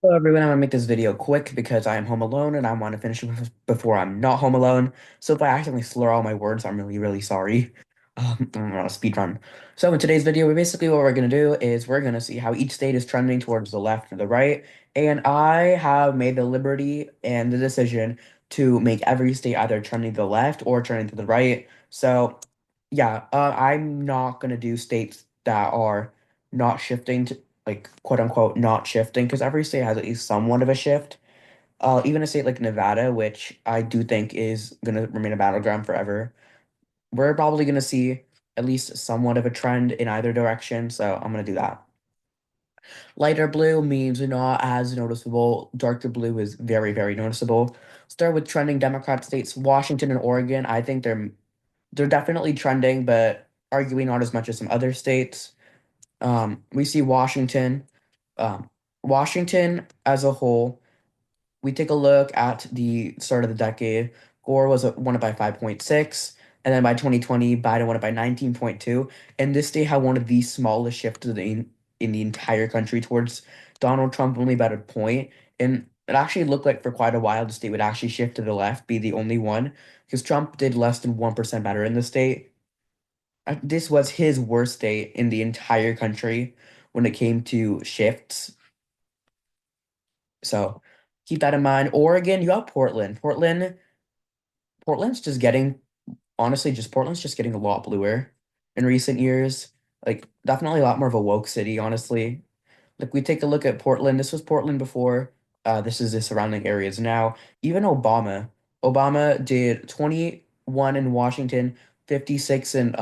Hello everyone, I'm gonna make this video quick because I am home alone and I want to finish it before I'm not home alone. So if I accidentally slur all my words, I'm really, really sorry. I'm gonna speed run. So in today's video, basically what we're gonna do is we're gonna see how each state is trending towards the left or the right. And I have made the liberty and the decision to make every state either trending to the left or trending to the right. So yeah, I'm not gonna do states that are not shifting to like quote unquote not shifting because every state has at least somewhat of a shift. Even a state like Nevada, which I do think is gonna remain a battleground forever, we're probably gonna see at least somewhat of a trend in either direction. So I'm gonna do that. Lighter blue means not as noticeable. Darker blue is very, very noticeable. Start with trending Democrat states, Washington and Oregon. I think they're definitely trending, but arguably not as much as some other states. We see Washington. Um, Washington as a whole, we take a look at the start of the decade. Gore was won it by 5.6, and then by 2020, Biden won it by 19.2. And this state had one of the smallest shifts in the entire country towards Donald Trump, only about a point. And it actually looked like for quite a while the state would actually shift to the left, be the only one, because Trump did less than 1% better in the state. This was his worst day in the entire country when it came to shifts. So keep that in mind. Oregon, you have Portland. Portland's just getting honestly just Portland's just getting a lot bluer in recent years. Like definitely a lot more of a woke city, honestly. Like we take a look at Portland. This was Portland before. This is the surrounding areas now. Even Obama did 21 in Washington, 56 in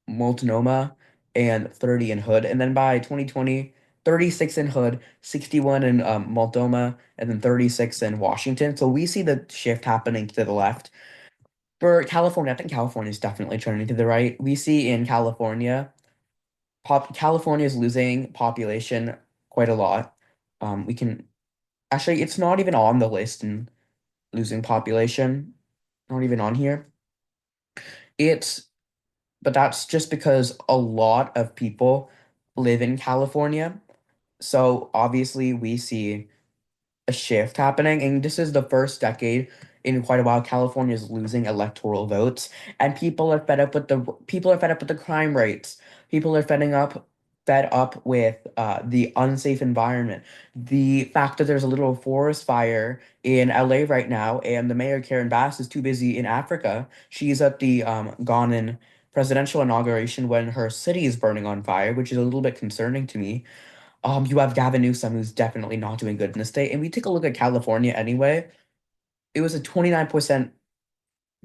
Multnomah and 30 in Hood. And then by 2020, 36 in Hood, 61 in Multnomah, and then 36 in Washington. So we see the shift happening to the left. For California, I think California is definitely trending to the right. We see in California is losing population quite a lot. We can actually, it's not even on the list in losing population, not even on here. It's But that's just because a lot of people live in California. So obviously we see a shift happening, and this is the first decade in quite a while California is losing electoral votes, and people are fed up with the crime rates. People are fed up with the unsafe environment. The fact that there's a little forest fire in LA right now, and the mayor Karen Bass is too busy in Africa. She's at the Ghanan presidential inauguration when her city is burning on fire, which is a little bit concerning to me. You have Gavin Newsom, who's definitely not doing good in the state. And we take a look at California anyway. It was a 29%,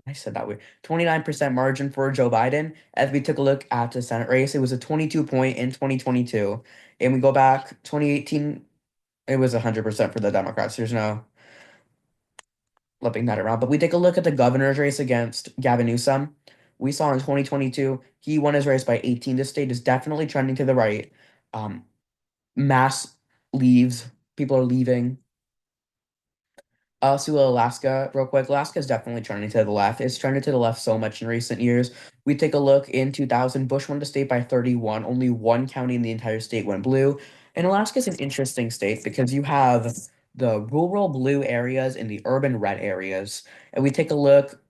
I said that way, 29% margin for Joe Biden. As we took a look at the Senate race, it was a 22 point in 2022. And we go back 2018, it was 100% for the Democrats. There's no flipping that around. But we take a look at the governor's race against Gavin Newsom. We saw in 2022, he won his race by 18. This state is definitely trending to the right. Um, Mass leaves, people are leaving. Also, Alaska, real quick. Alaska is definitely trending to the left. It's trended to the left so much in recent years. We take a look in 2000, Bush won the state by 31. Only one county in the entire state went blue. And Alaska is an interesting state because you have the rural blue areas and the urban red areas. And we take a look,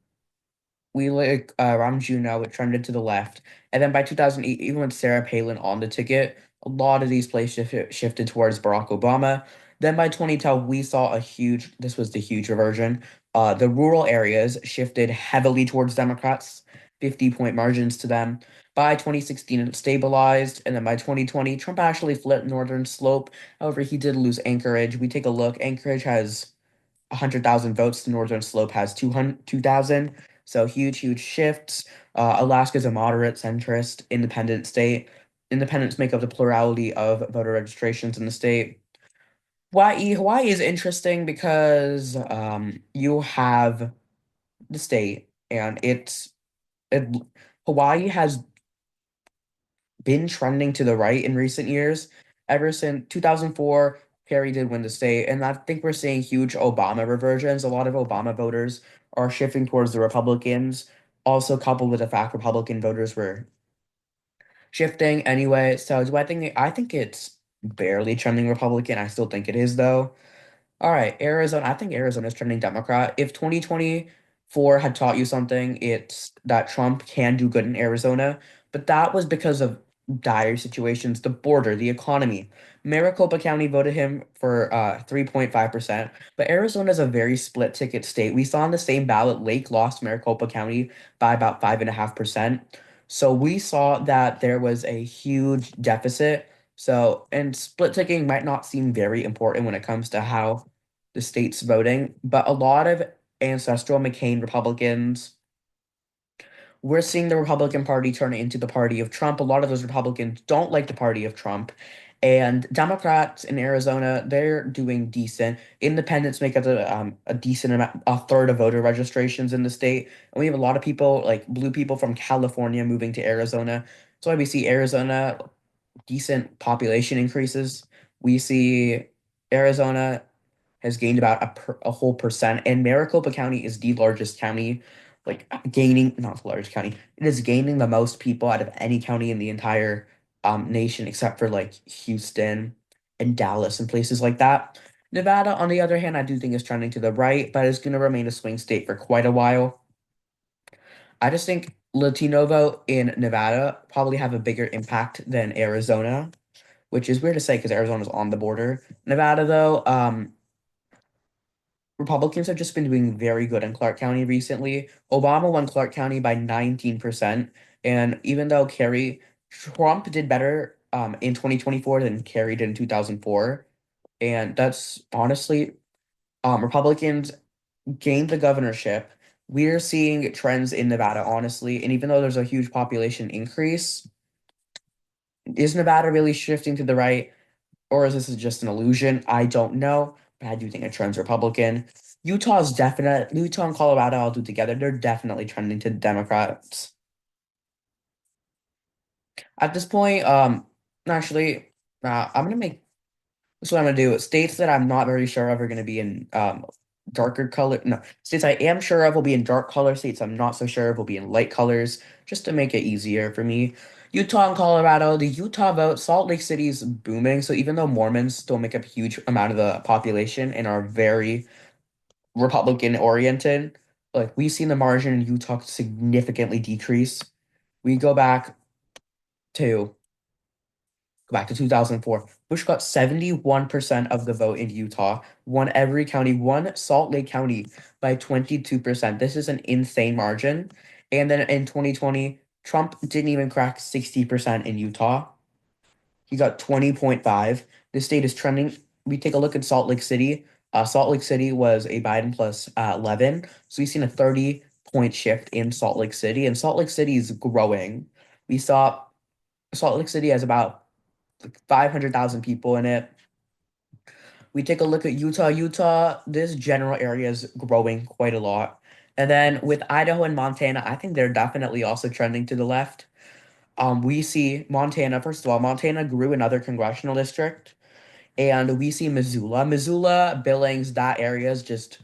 we look around Juneau, it trended to the left. And then by 2008, even with Sarah Palin on the ticket, a lot of these places shifted towards Barack Obama. Then by 2012, we saw this was the huge reversion. The rural areas shifted heavily towards Democrats, 50-point margins to them. By 2016, it stabilized. And then by 2020, Trump actually flipped Northern Slope. However, he did lose Anchorage. We take a look. Anchorage has 100,000 votes. The Northern Slope has 2,000. So huge, huge shifts. Alaska is a moderate centrist independent state. Independents make up the plurality of voter registrations in the state. Hawaii is interesting because you have the state and it, Hawaii has been trending to the right in recent years. Ever since 2004, Perry did win the state, and I think we're seeing huge Obama reversions. A lot of Obama voters are shifting towards the Republicans, also coupled with the fact Republican voters were shifting anyway. So do I think it's barely trending Republican. I still think it is though. All right, Arizona. I think Arizona's trending Democrat. If 2024 had taught you something, it's that Trump can do good in Arizona, but that was because of dire situations, the border, the economy. Maricopa County voted him for 3.5%, but Arizona's a very split ticket state. We saw on the same ballot, Lake lost Maricopa County by about 5.5%. So we saw that there was a huge deficit. So, and split ticking might not seem very important when it comes to how the state's voting, but a lot of ancestral McCain Republicans, we're seeing the Republican Party turn into the party of Trump. A lot of those Republicans don't like the party of Trump. And Democrats in Arizona, they're doing decent. Independents make up a decent amount, a third of voter registrations in the state. And we have a lot of people, like blue people from California, moving to Arizona. So we see Arizona decent population increases. We see Arizona has gained about a whole percent, and Maricopa County is the largest county, like gaining, not the largest county, it is gaining the most people out of any county in the entire nation, except for like Houston and Dallas and places like that. Nevada, on the other hand, I do think is trending to the right, but it's going to remain a swing state for quite a while. I just think Latino vote in Nevada probably have a bigger impact than Arizona, which is weird to say because Arizona's on the border. Nevada, though, Republicans have just been doing very good in Clark County recently. Obama won Clark County by 19%. And even though Trump did better in 2024 than Kerry did in 2004. And that's honestly, Republicans gained the governorship. We're seeing trends in Nevada, honestly. And even though there's a huge population increase, is Nevada really shifting to the right? Or is this just an illusion? I don't know, but I do think it trends Republican. Utah and Colorado I'll do together. They're definitely trending to Democrats. At this point, actually, I'm gonna make this is what I'm gonna do. States that I'm not very sure of are gonna be in darker color. No, states I am sure of will be in dark color. States I'm not so sure of will be in light colors, just to make it easier for me. Utah and Colorado. The Utah vote, Salt Lake City is booming. So even though Mormons still make up a huge amount of the population and are very Republican oriented, like we've seen the margin in Utah significantly decrease. We to go back to 2004. Bush got 71% of the vote in Utah, won every county, won Salt Lake County by 22%. This is an insane margin. And then in 2020, Trump didn't even crack 60% in Utah. He got 20.5. The state is trending. We take a look at Salt Lake City. Salt Lake City was a Biden plus 11. So we've seen a 30-point shift in Salt Lake City, and Salt Lake City is growing. We saw Salt Lake City has about 500,000 people in it. We take a look at Utah. This general area is growing quite a lot. And then with Idaho and Montana, I think they're definitely also trending to the left. We see Montana, first of all, Montana grew another congressional district. And we see Missoula, Billings, that area is just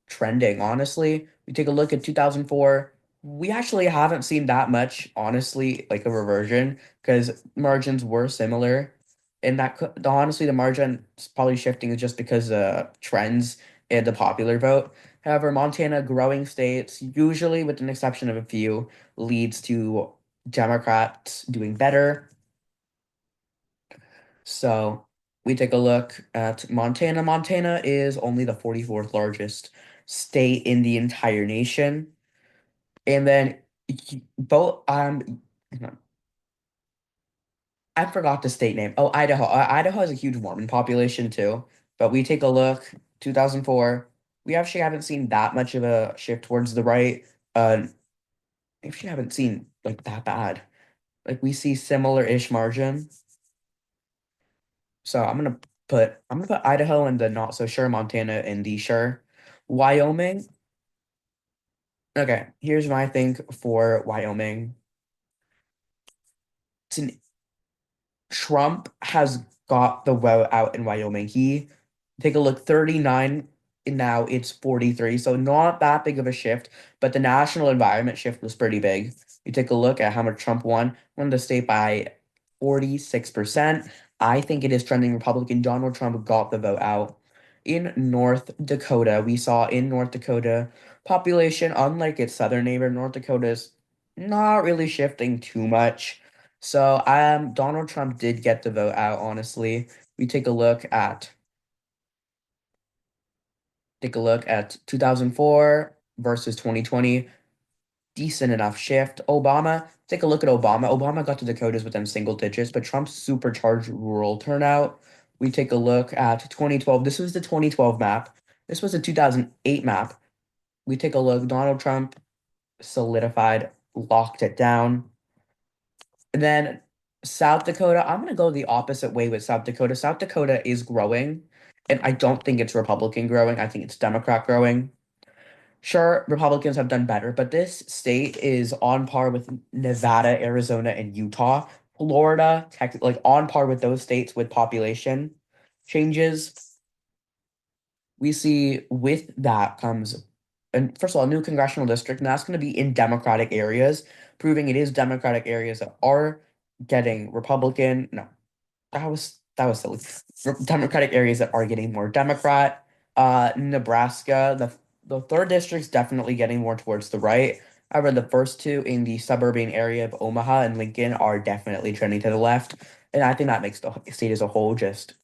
trending, honestly. We take a look at 2004. We actually haven't seen that much, honestly, like a reversion, because margins were similar. And honestly, the margin is probably shifting just because trends in the popular vote. However, Montana, growing states, usually with an exception of a few, leads to Democrats doing better. So we take a look at Montana. Montana is only the 44th largest state in the entire nation. And then both hang on. I forgot the state name. Oh, Idaho. Idaho has a huge Mormon population too. But we take a look, 2004. We actually haven't seen that much of a shift towards the right. We actually haven't seen like that bad. Like we see similar-ish margin. So I'm gonna put Idaho in the not so sure, Montana in the sure. Wyoming. Okay, here's my thing for Wyoming. It's an, Trump has got the vote out in Wyoming. He take a look, 39 and now it's 43. So not that big of a shift, but the national environment shift was pretty big. You take a look at how much Trump won the state by 46%. I think it is trending Republican. Donald Trump got the vote out. In North Dakota, we saw in North Dakota, population, unlike its southern neighbor, North Dakota is not really shifting too much. So, Donald Trump did get the vote out, honestly. We take a look at 2004 versus 2020. Decent enough shift. Obama, take a look at Obama. Obama got to Dakotas within single digits, but Trump supercharged rural turnout. We take a look at 2012. This was the 2012 map. This was the 2008 map. We take a look. Donald Trump solidified, locked it down. And then South Dakota, I'm going to go the opposite way with South Dakota. South Dakota is growing, and I don't think it's Republican growing. I think it's Democrat growing. Sure, Republicans have done better, but this state is on par with Nevada, Arizona, and Utah. Florida, like on par with those states with population changes. We see with that comes, and first of all, a new congressional district, and that's going to be in Democratic areas, proving it is Democratic areas that are getting Republican. No, that was silly. Democratic areas that are getting more Democrat. Nebraska, the third district's definitely getting more towards the right. However, the first two in the suburban area of Omaha and Lincoln are definitely trending to the left, and I think that makes the state as a whole just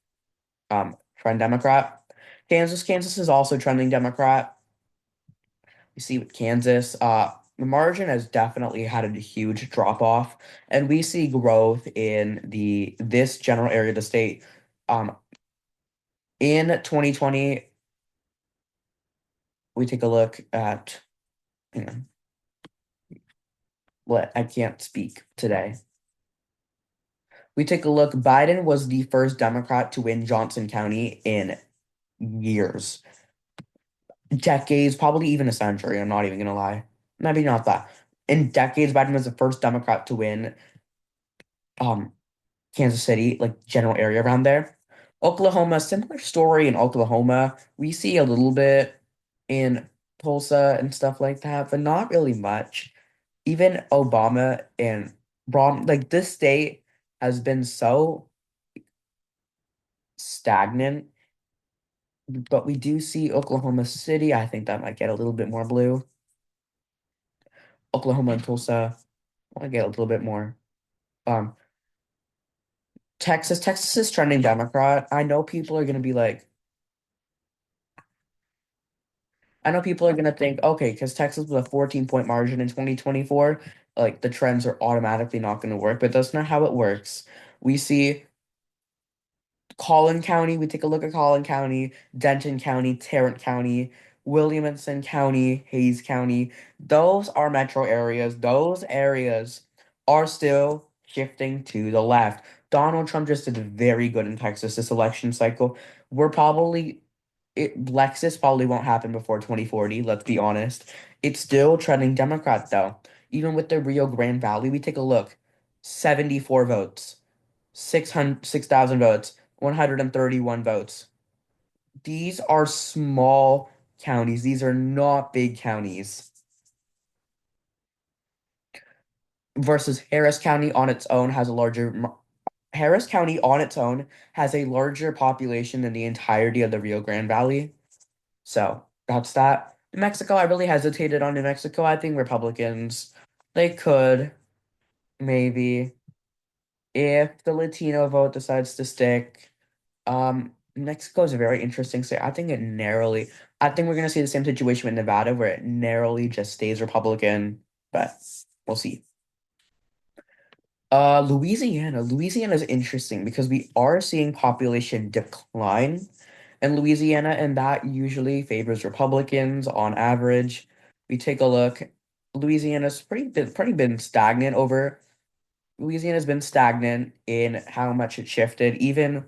trend Democrat. Kansas is also trending Democrat. You see with Kansas, the margin has definitely had a huge drop off, and we see growth in the this general area of the state. Um, in 2020, we take a look at, hang on, what I can't speak today. We take a look. Biden was the first Democrat to win Johnson County in years, decades, probably even a century. I'm not even gonna lie. Maybe not that. In decades, Biden was the first Democrat to win um Kansas City, like general area around there. Oklahoma, similar story in Oklahoma. We see a little bit in Tulsa and stuff like that, but not really much. Even Obama and like this state has been so stagnant, but we do see Oklahoma City. I think that might get a little bit more blue. Oklahoma and Tulsa might get a little bit more. Um, Texas is trending Democrat. I know people are gonna think, okay, because Texas was a 14-point margin in 2024, like the trends are automatically not gonna work, but that's not how it works. We see Collin County, we take a look at Collin County, Denton County, Tarrant County, Williamson County, Hayes County. Those are metro areas. Those areas are still shifting to the left. Donald Trump just did very good in Texas this election cycle. We're probably Lexus probably won't happen before 2040, let's be honest. It's still trending Democrat though. Even with the Rio Grande Valley, we take a look. 74 votes. 6,000 votes, 131 votes. These are small counties. These are not big counties. Versus Harris County on its own has a Harris County on its own has a larger population than the entirety of the Rio Grande Valley. So that's that. New Mexico, I really hesitated on New Mexico. I think Republicans, they could maybe, if the Latino vote decides to stick. Mexico is a very interesting state. I think we're gonna see the same situation with Nevada where it narrowly just stays Republican, but we'll see. Louisiana. Louisiana is interesting because we are seeing population decline in Louisiana, and that usually favors Republicans on average. We take a look. Louisiana's pretty been stagnant over. Louisiana's been stagnant in how much it shifted, even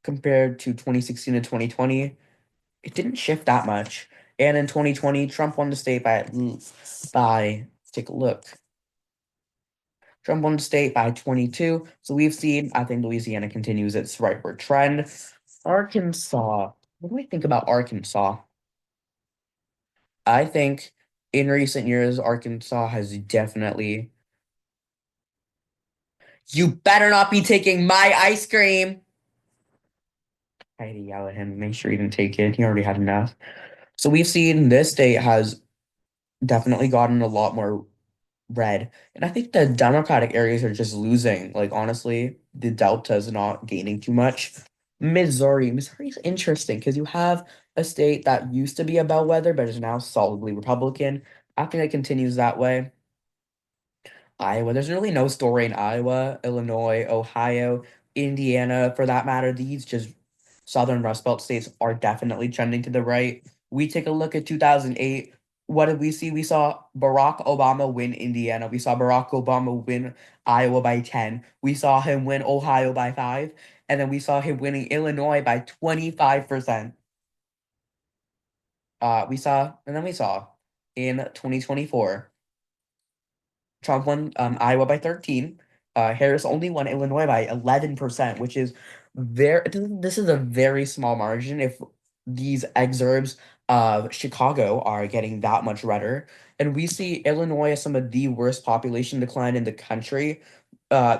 compared to 2016 to 2020. It didn't shift that much. And in 2020, Trump won the state by take a look. Trump won the state by 22. So we've seen, I think Louisiana continues its rightward trend. Arkansas. What do I think about Arkansas? I think in recent years, Arkansas has definitely, You better not be taking my ice cream. I had to yell at him, make sure he didn't take it. He already had enough. So we've seen this state has definitely gotten a lot more red. And I think the Democratic areas are just losing. Like, honestly, the Delta is not gaining too much. Missouri is interesting because you have a state that used to be a bellwether but is now solidly Republican. I think it continues that way. Iowa, there's really no story in Iowa, Illinois, Ohio, Indiana, for that matter. These just southern Rust Belt states are definitely trending to the right. We take a look at 2008. What did we see? We saw Barack Obama win Indiana. We saw Barack Obama win Iowa by 10. We saw him win Ohio by 5. And then we saw him winning Illinois by 25%. And then we saw in 2024. Trump won Iowa by 13. Harris only won Illinois by 11%, which is this is a very small margin if these exurbs of Chicago are getting that much redder. And we see Illinois as some of the worst population decline in the country. Uh,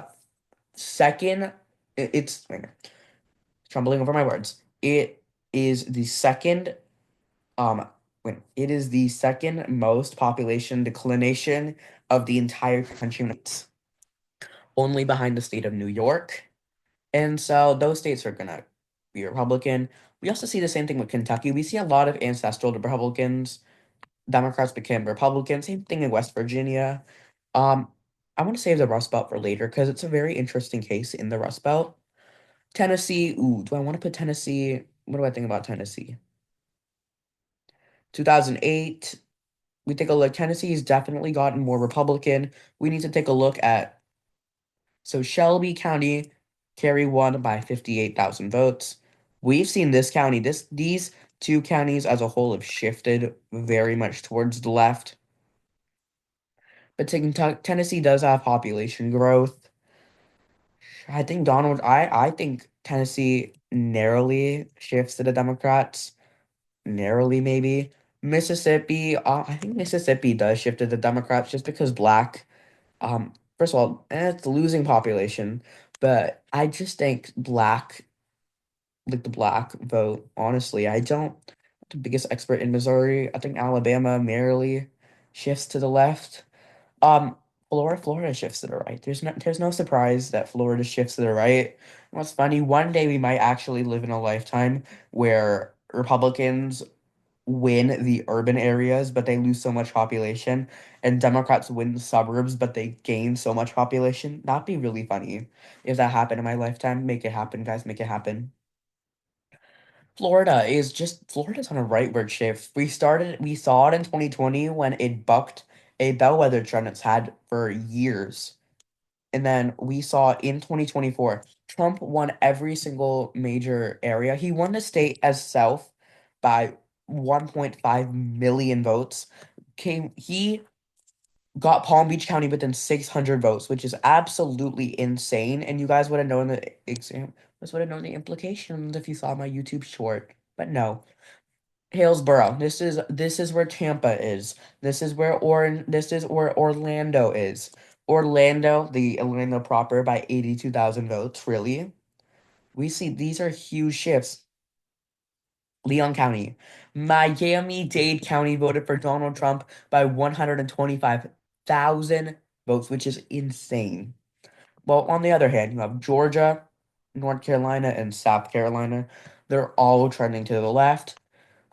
second, it's wait a minute, Stumbling over my words. It is the second um, it is the second most population declination of the entire country, only behind the state of New York. And so those states are gonna be Republican. We also see the same thing with Kentucky. We see a lot of ancestral Republicans. Democrats became Republicans. Same thing in West Virginia. Um, I want to save the Rust Belt for later because it's a very interesting case in the Rust Belt. Tennessee. Ooh, do I want to put Tennessee? What do I think about Tennessee? 2008. We take a look. Tennessee's definitely gotten more Republican. We need to take a look at Shelby County, Kerry won by 58,000 votes. We've seen this county, these two counties as a whole have shifted very much towards the left. But Tennessee does have population growth. I think Tennessee narrowly shifts to the Democrats. Narrowly, maybe. Mississippi, I think Mississippi does shift to the Democrats just because black. First of all, it's losing population, but I just think the black vote, honestly, I don't the biggest expert in Missouri. I think Alabama merely shifts to the left. Um, Florida shifts to the right. There's no surprise that Florida shifts to the right. What's funny, one day we might actually live in a lifetime where Republicans win the urban areas, but they lose so much population, and Democrats win the suburbs, but they gain so much population. That'd be really funny if that happened in my lifetime. Make it happen, guys. Make it happen. Florida's on a rightward shift. We saw it in 2020 when it bucked a bellwether trend it's had for years. And then we saw in 2024, Trump won every single major area. He won the state as South by 1.5 million votes. He got Palm Beach County within 600 votes, which is absolutely insane. And you guys would have known the exam, guys would have known the implications if you saw my YouTube short. But no, Hillsborough. This is where Tampa is. This is where Orlando is. The Orlando proper by 82,000 votes, really. We see these are huge shifts. Leon County. Miami-Dade County voted for Donald Trump by 125,000 votes, which is insane. Well, on the other hand, you have Georgia, North Carolina, and South Carolina. They're all trending to the left.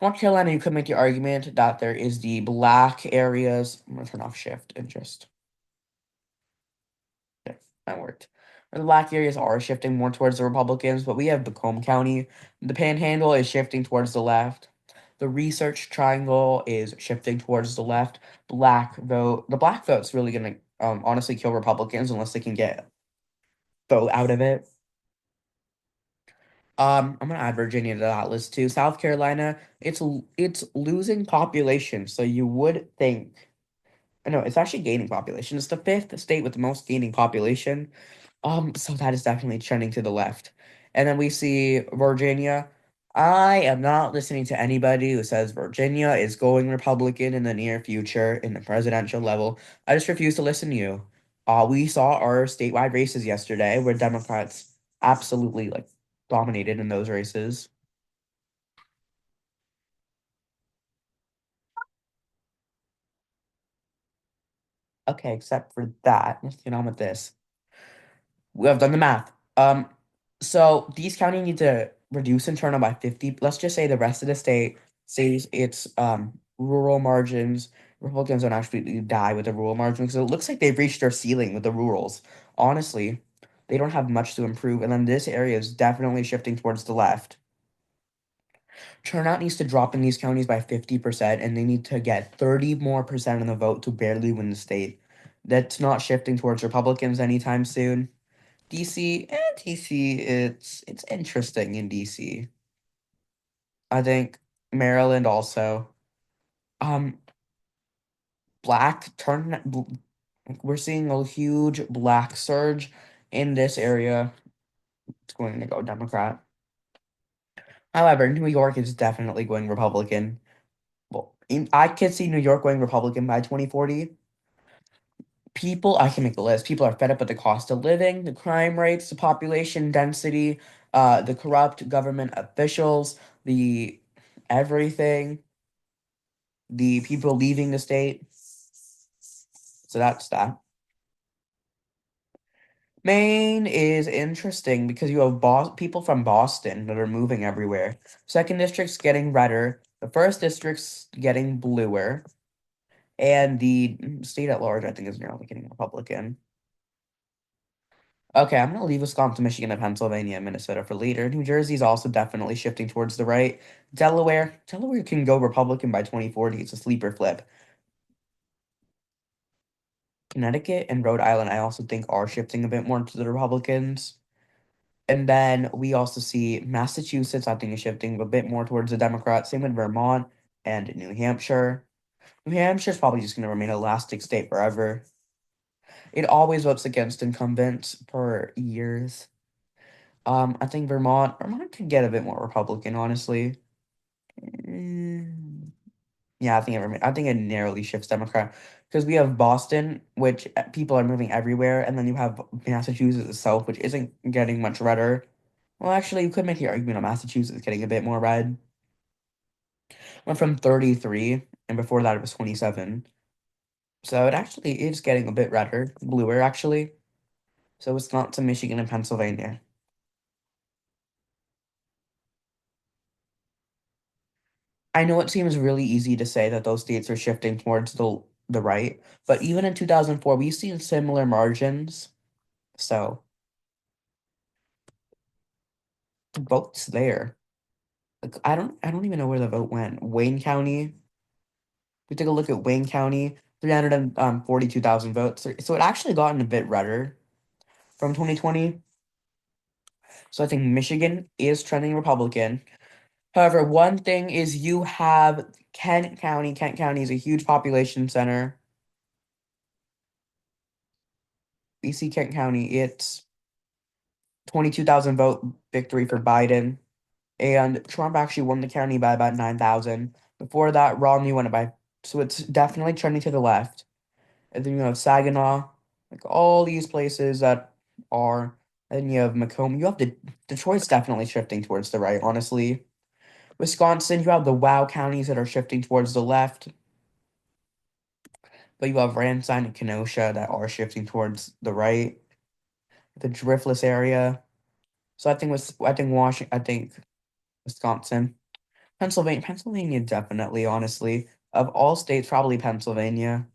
North Carolina, you could make the argument that there is the black areas. I'm gonna turn off shift and just okay, that worked. The black areas are shifting more towards the Republicans, but we have Macomb County. The Panhandle is shifting towards the left. The Research Triangle is shifting towards the left. The black vote's really gonna honestly kill Republicans unless they can get vote out of it. I'm gonna add Virginia to that list too. South Carolina, it's losing population, so you would think. No, it's actually gaining population. It's the fifth state with the most gaining population. So that is definitely trending to the left. And then we see Virginia. I am not listening to anybody who says Virginia is going Republican in the near future in the presidential level. I just refuse to listen to you. We saw our statewide races yesterday where Democrats absolutely like dominated in those races. Okay, except for that, let's get on with this. We have done the math. So these counties need to reduce in turnout by 50. Let's just say the rest of the state saves its rural margins. Republicans don't actually die with the rural margins, so it looks like they've reached their ceiling with the rurals. Honestly, they don't have much to improve, and then this area is definitely shifting towards the left. Turnout needs to drop in these counties by 50%, and they need to get 30 more percent of the vote to barely win the state. That's not shifting towards Republicans anytime soon. DC, it's interesting in DC. I think Maryland also. Um, black turn. We're seeing a huge black surge in this area. It's going to go Democrat. However, New York is definitely going Republican. Well, I could see New York going Republican by 2040. I can make a list. People are fed up with the cost of living, the crime rates, the population density, the corrupt government officials, the everything, the people leaving the state. So that's that. Maine is interesting because you have people from Boston that are moving everywhere. Second district's getting redder. The first district's getting bluer. And the state at large, I think, is nearly getting Republican. Okay, I'm gonna leave Wisconsin, Michigan, and Pennsylvania and Minnesota for later. New Jersey's also definitely shifting towards the right. Delaware can go Republican by 2040. It's a sleeper flip. Connecticut and Rhode Island, I also think, are shifting a bit more to the Republicans. And then we also see Massachusetts, I think, is shifting a bit more towards the Democrats. Same with Vermont and New Hampshire. New Hampshire's probably just gonna remain an elastic state forever. It always votes against incumbents for years. I think Vermont could get a bit more Republican, honestly. Mm, yeah, I think it narrowly shifts Democrat because we have Boston, which people are moving everywhere, and then you have Massachusetts itself, which isn't getting much redder. Well, actually, you could make the argument of Massachusetts getting a bit more red. Went from 33, and before that it was 27. So it actually is getting a bit redder, bluer actually. So Wisconsin, Michigan, and Pennsylvania. I know it seems really easy to say that those states are shifting towards the right, but even in 2004, we've seen similar margins. So the vote's there. Like, I don't even know where the vote went. Wayne County. We took a look at Wayne County, 342,000 votes. So it actually gotten a bit redder from 2020. So I think Michigan is trending Republican. However, one thing is you have Kent County. Kent County is a huge population center. We see Kent County. It's 22,000 vote victory for Biden. And Trump actually won the county by about 9,000. Before that, Romney won it by. So it's definitely trending to the left. And then you have Saginaw, like all these places that are. And then you have Macomb. You have Detroit's definitely shifting towards the right, honestly. Wisconsin, you have the WoW counties that are shifting towards the left. But you have Ramsine and Kenosha that are shifting towards the right. The Driftless area. So I think Washington. I think Wisconsin. Pennsylvania definitely, honestly. Of all states, probably Pennsylvania.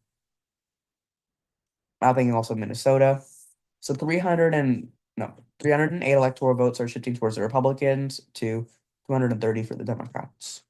I think also Minnesota. So 308 electoral votes are shifting towards the Republicans to 230 for the Democrats.